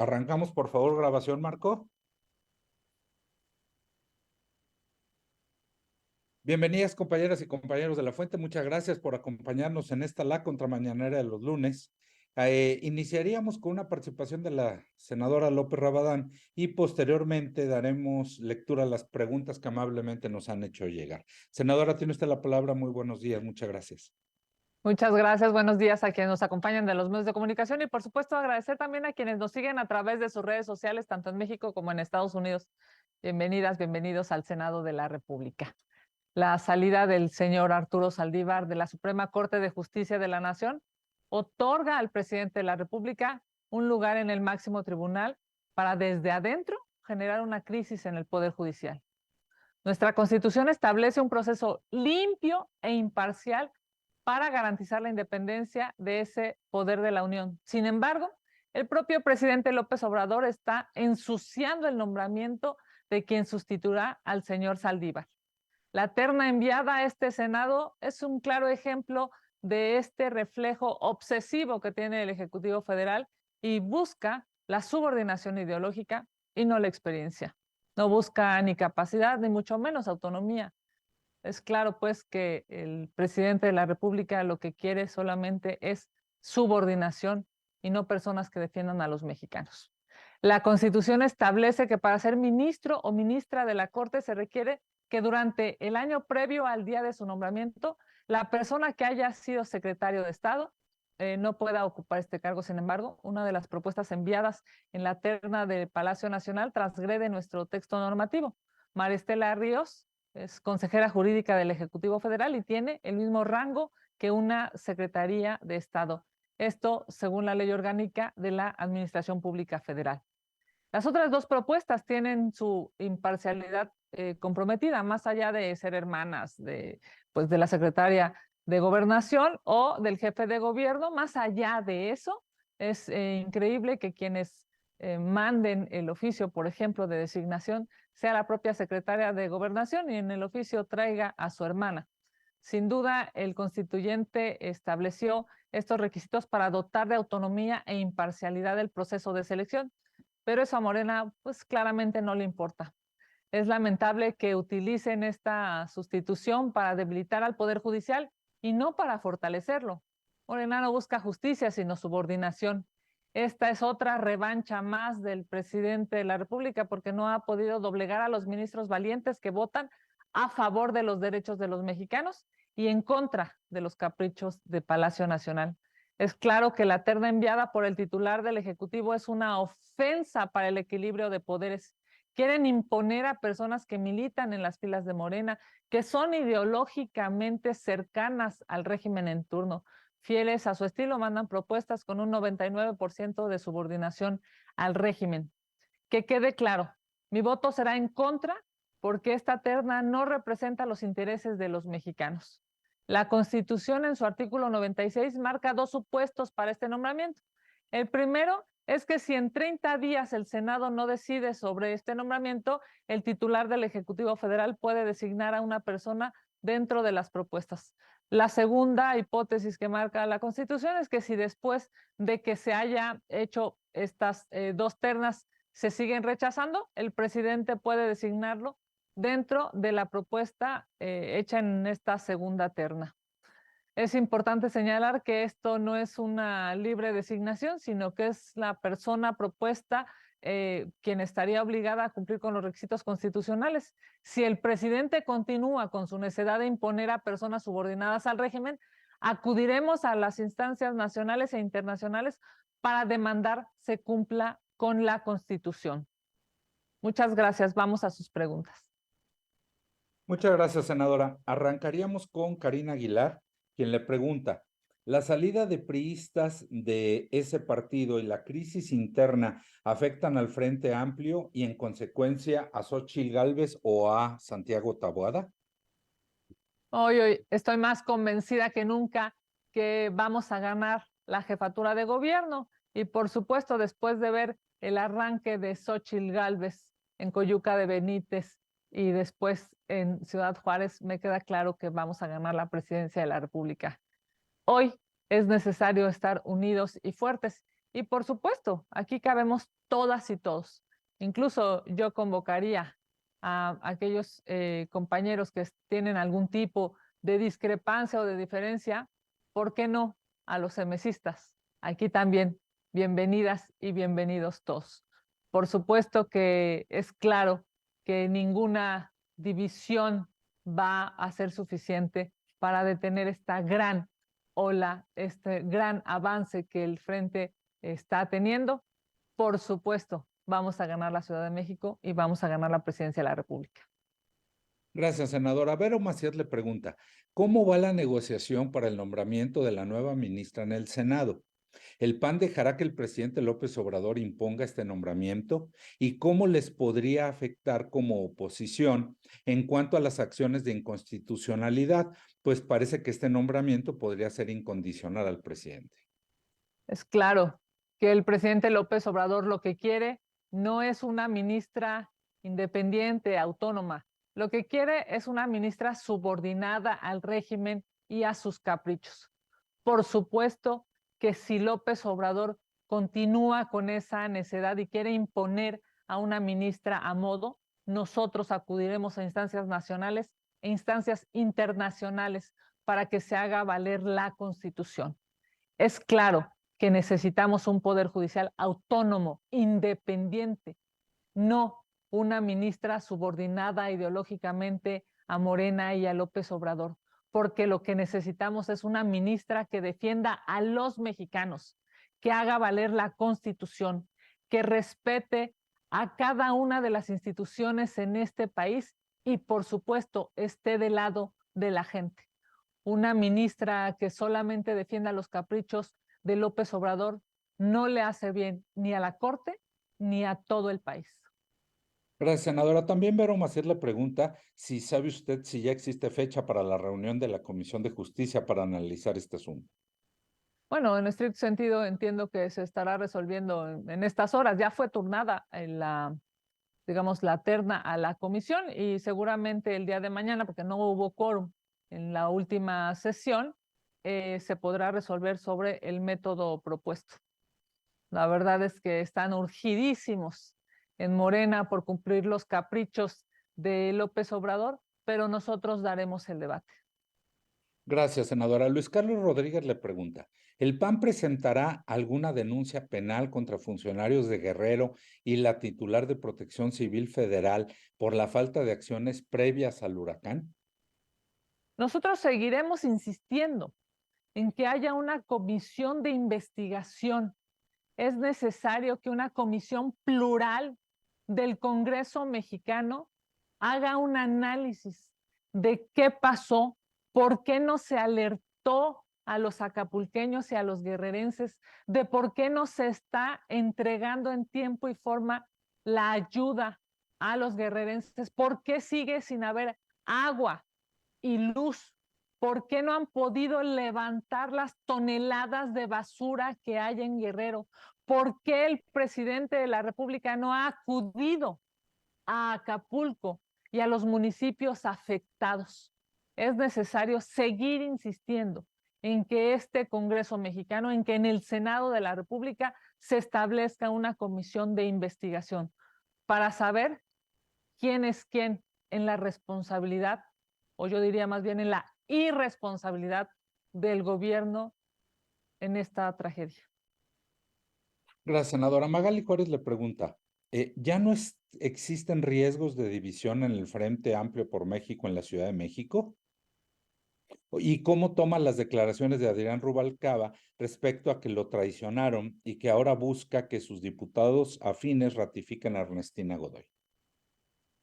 Arrancamos, por favor, grabación, Marco. Bienvenidas, compañeras y compañeros de La Fuente. Muchas gracias por acompañarnos en esta La Contramañanera de los lunes. Iniciaríamos con una participación de la senadora López Rabadán y posteriormente daremos lectura a las preguntas que amablemente nos han hecho llegar. Senadora, tiene usted la palabra. Muy buenos días. Muchas gracias. Muchas gracias, buenos días a quienes nos acompañan de los medios de comunicación y por supuesto agradecer también a quienes nos siguen a través de sus redes sociales, tanto en México como en Estados Unidos. Bienvenidas, bienvenidos al Senado de la República. La salida del señor Arturo Saldívar de la Suprema Corte de Justicia de la Nación otorga al presidente de la República un lugar en el máximo tribunal para desde adentro generar una crisis en el Poder Judicial. Nuestra Constitución establece un proceso limpio e imparcial para garantizar la independencia de ese poder de la Unión. Sin embargo, el propio presidente López Obrador está ensuciando el nombramiento de quien sustituirá al señor Saldívar. La terna enviada a este Senado es un claro ejemplo de este reflejo obsesivo que tiene el Ejecutivo Federal y busca la subordinación ideológica y no la experiencia. No busca ni capacidad ni mucho menos autonomía. Es claro, pues, que el presidente de la República lo que quiere solamente es subordinación y no personas que defiendan a los mexicanos. La Constitución establece que para ser ministro o ministra de la Corte se requiere que durante el año previo al día de su nombramiento, la persona que haya sido secretario de Estado no pueda ocupar este cargo. Sin embargo, una de las propuestas enviadas en la terna del Palacio Nacional transgrede nuestro texto normativo. Maristela Ríos es consejera jurídica del Ejecutivo Federal y tiene el mismo rango que una Secretaría de Estado. Esto según la Ley Orgánica de la Administración Pública Federal. Las otras dos propuestas tienen su imparcialidad comprometida, más allá de ser hermanas pues, de la secretaria de Gobernación o del jefe de gobierno. Más allá de eso, es increíble que quienes manden el oficio, por ejemplo, de designación, sea la propia secretaria de Gobernación y en el oficio traiga a su hermana. Sin duda, el constituyente estableció estos requisitos para dotar de autonomía e imparcialidad el proceso de selección, pero eso a Morena pues claramente no le importa. Es lamentable que utilicen esta sustitución para debilitar al Poder Judicial y no para fortalecerlo. Morena no busca justicia, sino subordinación. Esta es otra revancha más del presidente de la República porque no ha podido doblegar a los ministros valientes que votan a favor de los derechos de los mexicanos y en contra de los caprichos de Palacio Nacional. Es claro que la terna enviada por el titular del Ejecutivo es una ofensa para el equilibrio de poderes. Quieren imponer a personas que militan en las filas de Morena, que son ideológicamente cercanas al régimen en turno. Fieles a su estilo, mandan propuestas con un 99% de subordinación al régimen. Que quede claro, mi voto será en contra porque esta terna no representa los intereses de los mexicanos. La Constitución en su artículo 96 marca dos supuestos para este nombramiento. El primero es que si en 30 días el Senado no decide sobre este nombramiento, el titular del Ejecutivo Federal puede designar a una persona dentro de las propuestas. La segunda hipótesis que marca la Constitución es que si después de que se haya hecho estas dos ternas se siguen rechazando, el presidente puede designarlo dentro de la propuesta hecha en esta segunda terna. Es importante señalar que esto no es una libre designación, sino que es la persona propuesta quien estaría obligada a cumplir con los requisitos constitucionales. Si el presidente continúa con su necesidad de imponer a personas subordinadas al régimen, acudiremos a las instancias nacionales e internacionales para demandar se cumpla con la Constitución. Muchas gracias. Vamos a sus preguntas. Muchas gracias, senadora. Arrancaríamos con Karina Aguilar, quien le pregunta, ¿la salida de priistas de ese partido y la crisis interna afectan al Frente Amplio y en consecuencia a Xóchitl Gálvez o a Santiago Taboada? Hoy estoy más convencida que nunca que vamos a ganar la jefatura de gobierno y por supuesto después de ver el arranque de Xóchitl Gálvez en Coyuca de Benítez y después en Ciudad Juárez, me queda claro que vamos a ganar la presidencia de la República. Hoy es necesario estar unidos y fuertes Y por supuesto, aquí cabemos todas y todos. Incluso yo convocaría a aquellos compañeros que tienen algún tipo de discrepancia o de diferencia, ¿por qué no? A los semesistas. Aquí también, bienvenidas y bienvenidos todos. Por supuesto que es claro que ninguna división va a ser suficiente para detener esta gran ola, este gran avance que el Frente está teniendo. Por supuesto, vamos a ganar la Ciudad de México y vamos a ganar la presidencia de la República. Gracias, senadora. Vero Macías le pregunta, ¿cómo va la negociación para el nombramiento de la nueva ministra en el Senado? ¿El PAN dejará que el presidente López Obrador imponga este nombramiento? ¿Y cómo les podría afectar como oposición en cuanto a las acciones de inconstitucionalidad? Pues parece que este nombramiento podría ser incondicional al presidente. Es claro que el presidente López Obrador lo que quiere no es una ministra independiente, autónoma. Lo que quiere es una ministra subordinada al régimen y a sus caprichos. Por supuesto que si López Obrador continúa con esa necedad y quiere imponer a una ministra a modo, nosotros acudiremos a instancias nacionales e instancias internacionales para que se haga valer la Constitución. Es claro que necesitamos un poder judicial autónomo, independiente, no una ministra subordinada ideológicamente a Morena y a López Obrador, porque lo que necesitamos es una ministra que defienda a los mexicanos, que haga valer la Constitución, que respete a cada una de las instituciones en este país y, por supuesto, esté del lado de la gente. Una ministra que solamente defienda los caprichos de López Obrador no le hace bien ni a la Corte ni a todo el país. Gracias, senadora. También Vero Macier le pregunta si sabe usted si ya existe fecha para la reunión de la Comisión de Justicia para analizar este asunto. Bueno, en estricto sentido entiendo que se estará resolviendo en estas horas. Ya fue turnada en digamos, la terna a la comisión y seguramente el día de mañana, porque no hubo quórum en la última sesión, se podrá resolver sobre el método propuesto. La verdad es que están urgidísimos en Morena por cumplir los caprichos de López Obrador, pero nosotros daremos el debate. Gracias, senadora. Luis Carlos Rodríguez le pregunta, ¿el PAN presentará alguna denuncia penal contra funcionarios de Guerrero y la titular de Protección Civil Federal por la falta de acciones previas al huracán? Nosotros seguiremos insistiendo en que haya una comisión de investigación. Es necesario que una comisión plural del Congreso mexicano haga un análisis de qué pasó, por qué no se alertó a los acapulqueños y a los guerrerenses, de por qué no se está entregando en tiempo y forma la ayuda a los guerrerenses, por qué sigue sin haber agua y luz, por qué no han podido levantar las toneladas de basura que hay en Guerrero, por qué el presidente de la República no ha acudido a Acapulco y a los municipios afectados. Es necesario seguir insistiendo en que este Congreso mexicano, en que en el Senado de la República se establezca una comisión de investigación para saber quién es quién en la responsabilidad, o yo diría más bien en la irresponsabilidad del gobierno en esta tragedia. Gracias, senadora. Magali Juárez le pregunta, ¿ya no existen riesgos de división en el Frente Amplio por México en la Ciudad de México? ¿Y cómo toma las declaraciones de Adrián Rubalcaba respecto a que lo traicionaron y que ahora busca que sus diputados afines ratifiquen a Ernestina Godoy?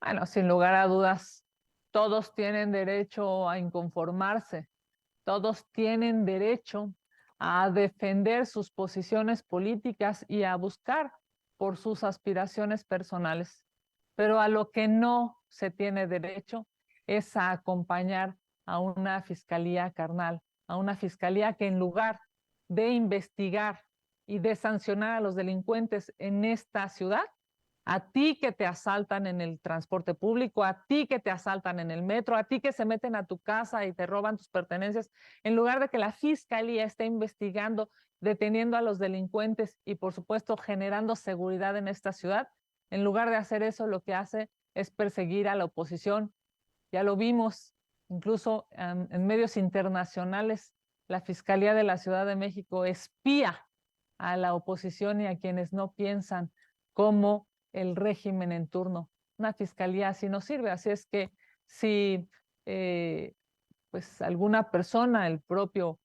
Bueno, sin lugar a dudas, todos tienen derecho a inconformarse, todos tienen derecho a defender sus posiciones políticas y a buscar por sus aspiraciones personales. Pero a lo que no se tiene derecho es a acompañar a una fiscalía carnal, a una fiscalía que en lugar de investigar y de sancionar a los delincuentes en esta ciudad, a ti que te asaltan en el transporte público, a ti que te asaltan en el metro, a ti que se meten a tu casa y te roban tus pertenencias, en lugar de que la fiscalía esté investigando, deteniendo a los delincuentes y, por supuesto, generando seguridad en esta ciudad, en lugar de hacer eso, lo que hace es perseguir a la oposición. Ya lo vimos, incluso en medios internacionales, la Fiscalía de la Ciudad de México espía a la oposición y a quienes no piensan como el régimen en turno. Una fiscalía así no sirve, así es que si pues alguna persona, el propio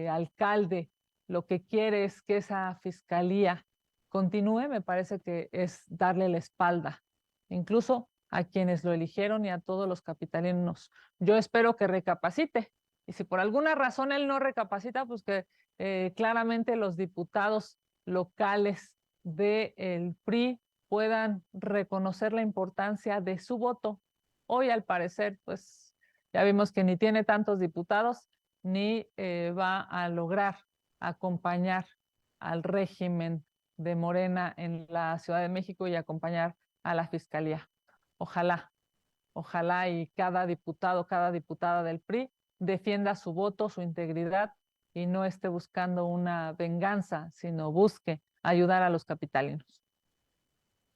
alcalde, lo que quiere es que esa fiscalía continúe, me parece que es darle la espalda, incluso a quienes lo eligieron y a todos los capitalinos. Yo espero que recapacite, y si por alguna razón él no recapacita, pues que claramente los diputados locales del PRI puedan reconocer la importancia de su voto. Hoy, al parecer, pues ya vimos que ni tiene tantos diputados, ni va a lograr acompañar al régimen de Morena en la Ciudad de México y acompañar a la Fiscalía. Ojalá, ojalá y cada diputado, cada diputada del PRI defienda su voto, su integridad y no esté buscando una venganza, sino busque ayudar a los capitalinos.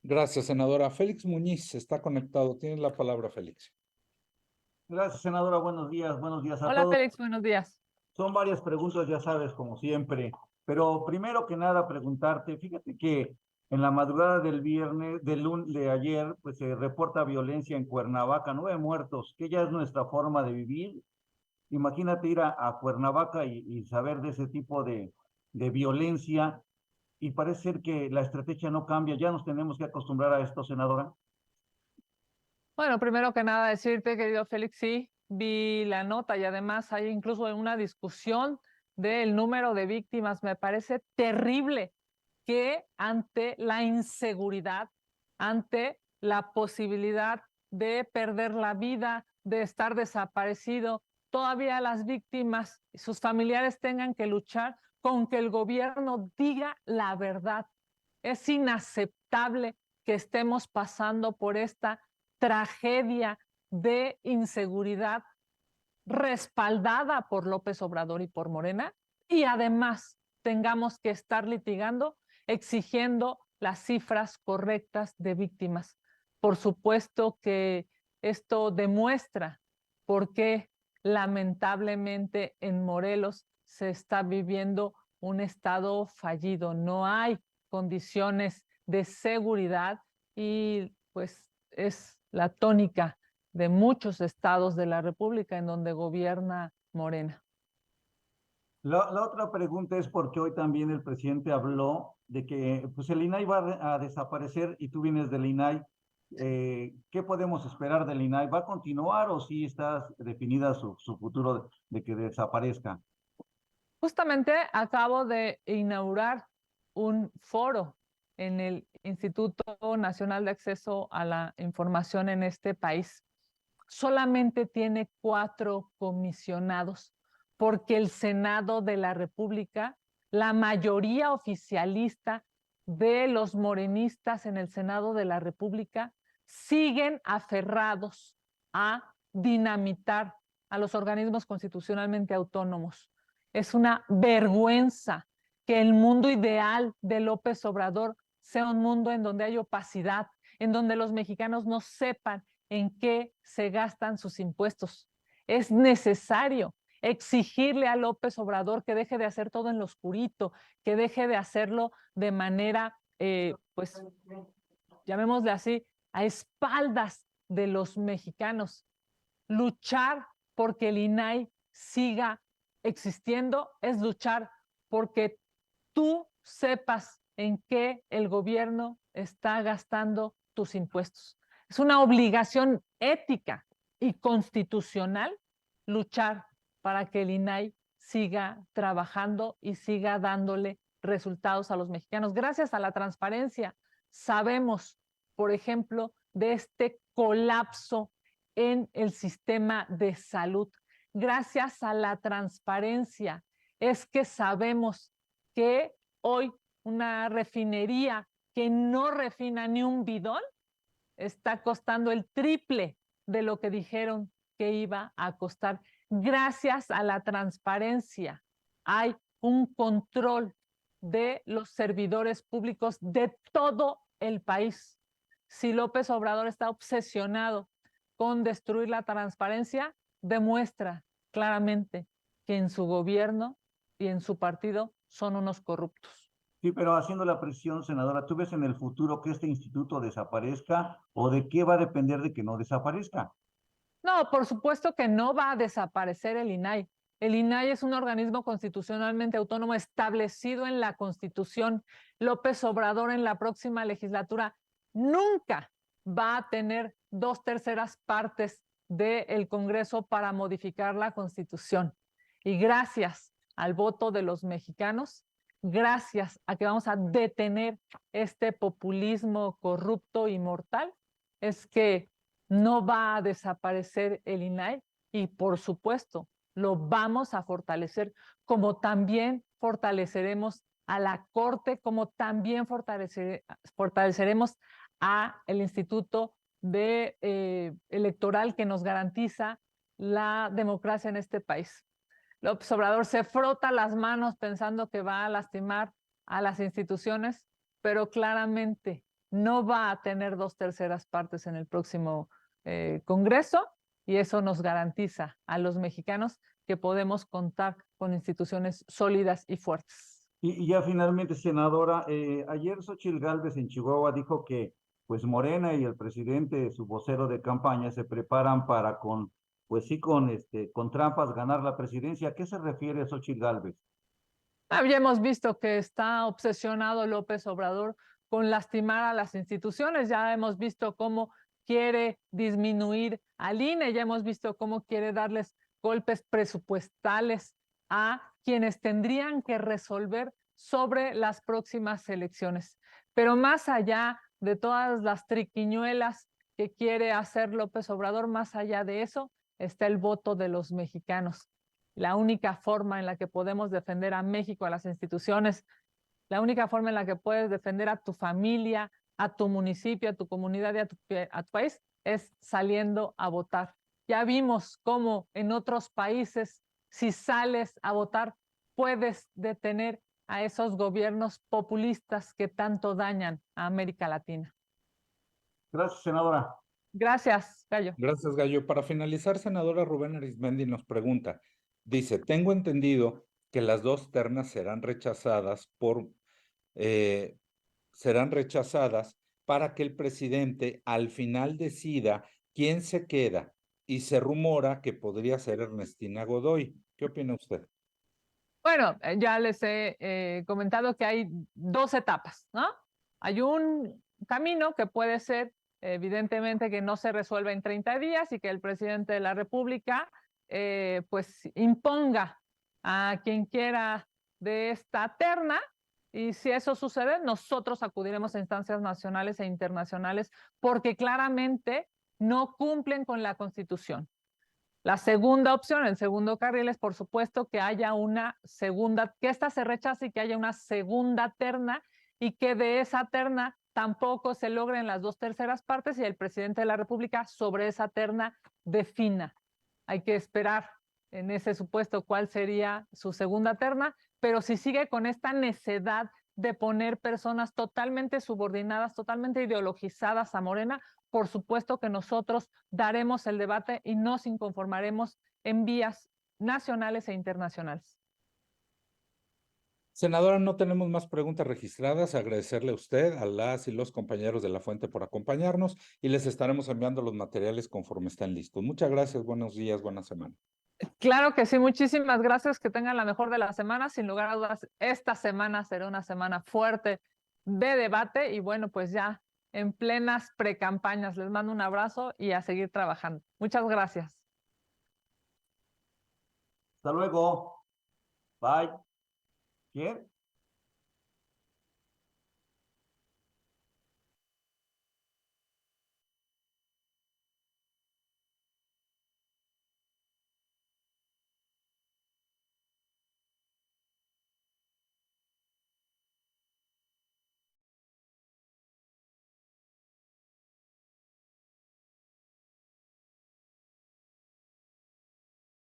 Gracias, senadora. Félix Muñiz está conectado. Tienes la palabra, Félix. Gracias, senadora. Buenos días a Hola todos. Félix, buenos días. Son varias preguntas, ya sabes, como siempre. Pero primero que nada, preguntarte, fíjate que en la madrugada del viernes, de ayer, pues se reporta violencia en Cuernavaca, 9 muertos, que ya es nuestra forma de vivir. Imagínate ir a Cuernavaca y saber de ese tipo de violencia, y parece ser que la estrategia no cambia. Ya nos tenemos que acostumbrar a esto, senadora. Bueno, primero que nada decirte, querido Félix, sí, vi la nota y además hay incluso una discusión del número de víctimas. Me parece terrible que ante la inseguridad, ante la posibilidad de perder la vida, de estar desaparecido, todavía las víctimas y sus familiares tengan que luchar con que el gobierno diga la verdad. Es inaceptable que estemos pasando por esta tragedia de inseguridad respaldada por López Obrador y por Morena, y además tengamos que estar litigando, exigiendo las cifras correctas de víctimas. Por supuesto que esto demuestra por qué lamentablemente en Morelos se está viviendo un estado fallido. No hay condiciones de seguridad y pues es la tónica de muchos estados de la República en donde gobierna Morena. La otra pregunta es porque hoy también el presidente habló de que pues el INAI va a desaparecer y tú vienes del INAI. ¿Qué podemos esperar del INAI? ¿Va a continuar o sí está definida su futuro de que desaparezca? Justamente acabo de inaugurar un foro en el Instituto Nacional de Acceso a la Información en este país. Solamente tiene 4 comisionados, porque el Senado de la República, la mayoría oficialista de los morenistas en el Senado de la República, siguen aferrados a dinamitar a los organismos constitucionalmente autónomos. Es una vergüenza que el mundo ideal de López Obrador sea un mundo en donde hay opacidad, en donde los mexicanos no sepan en qué se gastan sus impuestos. Es necesario exigirle a López Obrador que deje de hacer todo en lo oscurito, que deje de hacerlo de manera, pues, llamémosle así, a espaldas de los mexicanos. Luchar porque el INAI siga existiendo es luchar porque tú sepas en qué el gobierno está gastando tus impuestos. Es una obligación ética y constitucional luchar para que el INAI siga trabajando y siga dándole resultados a los mexicanos. Gracias a la transparencia, sabemos, por ejemplo, de este colapso en el sistema de salud. Gracias a la transparencia es que sabemos que hoy una refinería que no refina ni un bidón, está costando el triple de lo que dijeron que iba a costar. Gracias a la transparencia hay un control de los servidores públicos de todo el país. Si López Obrador está obsesionado con destruir la transparencia, demuestra claramente que en su gobierno y en su partido son unos corruptos. Sí, pero haciendo la presión, senadora, ¿tú ves en el futuro que este instituto desaparezca o de qué va a depender de que no desaparezca? No, por supuesto que no va a desaparecer el INAI. El INAI es un organismo constitucionalmente autónomo establecido en la Constitución. López Obrador en la próxima legislatura nunca va a tener 2/3 partes del Congreso para modificar la Constitución. Y gracias al voto de los mexicanos, gracias a que vamos a detener este populismo corrupto y mortal, es que no va a desaparecer el INAI y por supuesto lo vamos a fortalecer, como también fortaleceremos a la Corte, como también fortaleceremos a el Instituto Electoral que nos garantiza la democracia en este país. López Obrador se frota las manos pensando que va a lastimar a las instituciones, pero claramente no va a tener 2/3 partes en el próximo Congreso, y eso nos garantiza a los mexicanos que podemos contar con instituciones sólidas y fuertes. Y ya finalmente, senadora, ayer Xóchitl Gálvez en Chihuahua dijo que pues Morena y el presidente, su vocero de campaña, se preparan para pues sí, con trampas ganar la presidencia. ¿A qué se refiere Xóchitl Gálvez? Habíamos visto que está obsesionado López Obrador con lastimar a las instituciones. Ya hemos visto cómo quiere disminuir al INE, ya hemos visto cómo quiere darles golpes presupuestales a quienes tendrían que resolver sobre las próximas elecciones. Pero más allá de todas las triquiñuelas que quiere hacer López Obrador, más allá de eso, está el voto de los mexicanos. La única forma en la que podemos defender a México, a las instituciones, la única forma en la que puedes defender a tu familia, a tu municipio, a tu comunidad y a tu país es saliendo a votar. Ya vimos cómo en otros países, si sales a votar, puedes detener a esos gobiernos populistas que tanto dañan a América Latina. Gracias, senadora. Gracias, Gallo. Gracias, Gallo. Para finalizar, senadora Rubén Arizmendi nos pregunta, dice, tengo entendido que las dos ternas serán rechazadas para que el presidente al final decida quién se queda y se rumora que podría ser Ernestina Godoy. ¿Qué opina usted? Bueno, ya les he comentado que hay 2 etapas, ¿no? Hay un camino que puede ser, evidentemente, que no se resuelva en 30 días y que el presidente de la República, pues, imponga a quien quiera de esta terna, y si eso sucede, nosotros acudiremos a instancias nacionales e internacionales porque claramente no cumplen con la Constitución. La segunda opción, el segundo carril, es por supuesto que haya una segunda, que esta se rechace y que haya una segunda terna y que de esa terna tampoco se logren las 2/3 partes y el presidente de la República sobre esa terna defina. Hay que esperar en ese supuesto cuál sería su segunda terna, pero si sigue con esta necedad de poner personas totalmente subordinadas, totalmente ideologizadas a Morena, por supuesto que nosotros daremos el debate y nos inconformaremos en vías nacionales e internacionales. Senadora, no tenemos más preguntas registradas. Agradecerle a usted, a las y los compañeros de La Fuente por acompañarnos y les estaremos enviando los materiales conforme estén listos. Muchas gracias, buenos días, buena semana. Claro que sí, muchísimas gracias, que tengan la mejor de las semanas. Sin lugar a dudas, esta semana será una semana fuerte de debate y bueno, pues ya en plenas precampañas. Les mando un abrazo y a seguir trabajando. Muchas gracias. Hasta luego. Bye. ¿Quién?